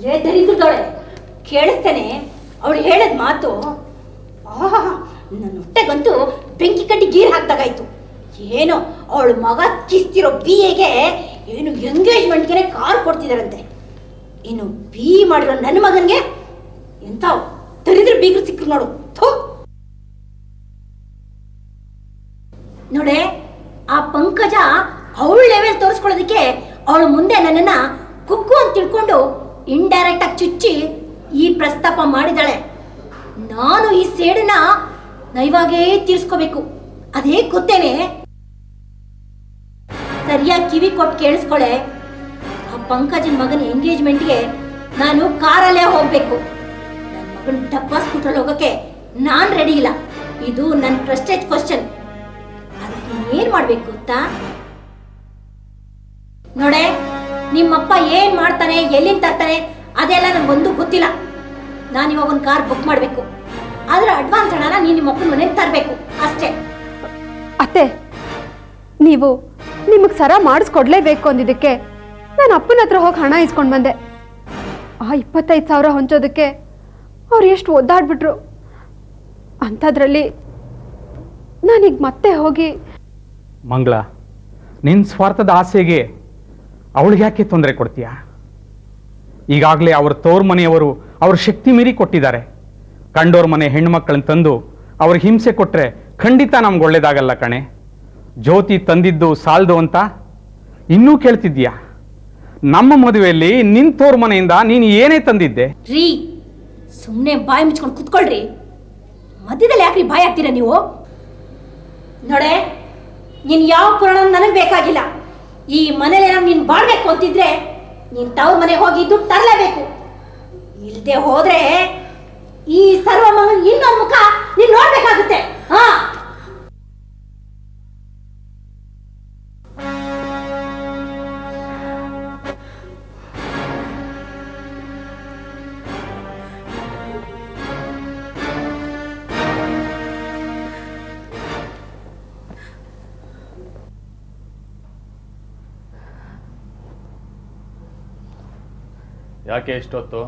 ಲೇ ದರಿದ್ರದೊಳೆ, ಕೇಳಿಸ್ತೇನೆ ಅವಳು ಹೇಳಿದ ಮಾತು. ನನ್ನ ಹೊಟ್ಟೆಗಂತೂ ಬೆಂಕಿ ಕಟ್ಟಿ ಗೀರ್ ಹಾಕ್ದಾಗಾಯ್ತು. ಏನೋ ಅವಳು ಮಗ ಕಿಸ್ತಿರೋ BAಗೆ ಏನು ಎಂಗೇಜ್ಮೆಂಟ್ಗೆ ಕಾರ್ ಕೊಡ್ತಿದಾರಂತೆ. ಇನ್ನು BE ಮಾಡಿರೋ ನನ್ನ ಮಗನ್ಗೆ ಎಂತ ದರಿದ್ರ ಬೀಗರು ಸಿಕ್ಕರು ನೋಡು. ನೋಡೆ, ಆ ಪಂಕಜ ಅವಳ ಲೆವೆಲ್ ತೋರಿಸ್ಕೊಳ್ಳೋದಕ್ಕೆ ಅವಳು ಮುಂದೆ ನನ್ನನ್ನ ಕುಕ್ಕು ಅಂತ ತಿಳ್ಕೊಂಡು ಇಂಡೈರೆಕ್ಟ್ ಆಗಿ ಚುಚ್ಚಿ ಈ ಪ್ರಸ್ತಾಪ ಮಾಡಿದಾಳೆ. ನಾನು ಈ ಸೇಡನ್ನ ನೈವಾಗೇ ತೀರ್ಸ್ಕೋಬೇಕು. ಅದೇ ಗೊತ್ತೇನೆ. ಸರಿಯಾಗಿ ಕಿವಿ ಕೊಟ್ಟು ಕೇಳಿಸ್ಕೊಳೆ. ಆ ಪಂಕಜನ್ ಮಗನ ಎಂಗೇಜ್ಮೆಂಟ್ಗೆ ನಾನು ಕಾರಲ್ಲೇ ಹೋಗ್ಬೇಕು. ನನ್ನ ಮಗನ ಡಬ್ಬಾ ಸ್ಕೂಟ್ರಲ್ಲಿ ಹೋಗಕ್ಕೆ ನಾನ್ ರೆಡಿ ಇಲ್ಲ. ಇದು ನನ್ನ ಪ್ರೆಸ್ಟೇಜ್ ಕ್ವಶನ್. ಅದಕ್ಕೆ ಏನ್ ಮಾಡ್ಬೇಕು ಗೊತ್ತಾ? ನೋಡೆ, ನಿಮ್ಮಪ್ಪ ಏನ್ ಮಾಡ್ತಾನೆ, ಎಲ್ಲಿಂದ ತರ್ತಾನೆ ಅದೆಲ್ಲ ನನ್ಗೊಂದು ಗೊತ್ತಿಲ್ಲ. ನಾನು ಇವಾಗ ಒಂದು ಕಾರ್ ಬುಕ್ ಮಾಡಬೇಕು. ಆದ್ರೆ ಅಡ್ವಾನ್ಸ್ ಹಣನ ನೀನು ನಿಮ್ಮಪ್ಪನ ಮನೆಗೆ ತರಬೇಕು ಅಷ್ಟೇ. ಅತ್ತೆ, ನೀವು ನಿಮಗೆ ಸರ ಮಾಡಿಸ್ಕೊಡ್ಲೇಬೇಕು ಅಂದಿದ್ದಕ್ಕೆ ನಾನು ಅಪ್ಪನ ಹತ್ರ ಹೋಗಿ ಹಣ ಇಸ್ಕೊಂಡು ಬಂದೆ. ಆ 25,000 ಹೊಂಚೋದಕ್ಕೆ ಅವ್ರು ಎಷ್ಟು ಒದ್ದಾಡ್ಬಿಟ್ರು. ಅಂಥದ್ರಲ್ಲಿ ನಾನೀಗ ಮತ್ತೆ ಹೋಗಿ. ಮಂಗಳ, ನಿನ್ನ ಸ್ವಾರ್ಥದ ಆಸೆಗೆ ಅವಳಿಗೆ ಯಾಕೆ ತೊಂದರೆ ಕೊಡ್ತೀಯಾ? ಈಗಾಗಲೇ ಅವ್ರ ತೋರ್ ಮನೆಯವರು ಅವ್ರ ಶಕ್ತಿ ಮೀರಿ ಕೊಟ್ಟಿದ್ದಾರೆ. ಕಂಡೋರ್ ಮನೆ ಹೆಣ್ಮಕ್ಳನ್ನ ತಂದು ಅವ್ರಿಗೆ ಹಿಂಸೆ ಕೊಟ್ಟರೆ ಖಂಡಿತ ನಮ್ಗೆ ಒಳ್ಳೇದಾಗಲ್ಲ ಕಣೆ. ಜ್ಯೋತಿ ತಂದಿದ್ದು ಸಾಲದು ಅಂತ ಇನ್ನೂ ಕೇಳ್ತಿದ್ಯಾ? ನಮ್ಮ ಮದುವೆಯಲ್ಲಿ ನಿನ್ ತೋರ್ ಮನೆಯಿಂದ ನೀನು ಏನೇ ತಂದಿದ್ದೆ? ರೀ, ಸುಮ್ಮನೆ ಬಾಯಿ ಮುಚ್ಕೊಂಡು ಕುತ್ಕೊಳ್ರಿ. ಮಧ್ಯದಲ್ಲಿ ಯಾಕ್ರಿ ಬಾಯಿ ಹಾಕ್ತೀರಾ ನೀವು? ನೋಡೆ, ನೀನ್ ಯಾವ ಪುರಾಣ ನನಗೆ ಬೇಕಾಗಿಲ್ಲ. ಈ ಮನೇಲಿ ನೀನ್ ಬಾಳ್ಬೇಕು ಅಂತಿದ್ರೆ ನೀನ್ ತವ್ರ ಮನೆಗೆ ಹೋಗಿ ದುಡ್ಡು ತರಲೇಬೇಕು. ಇಲ್ದೆ ಹೋದ್ರೆ ಈ ಸರ್ವ ಮಗನ ಇನ್ನೊಂದು ಮುಖ ನೀನ್ ನೋಡ್ಬೇಕಾಗುತ್ತೆ. ಹಾ, ಯಾಕೆ ಇಷ್ಟೊತ್ತು?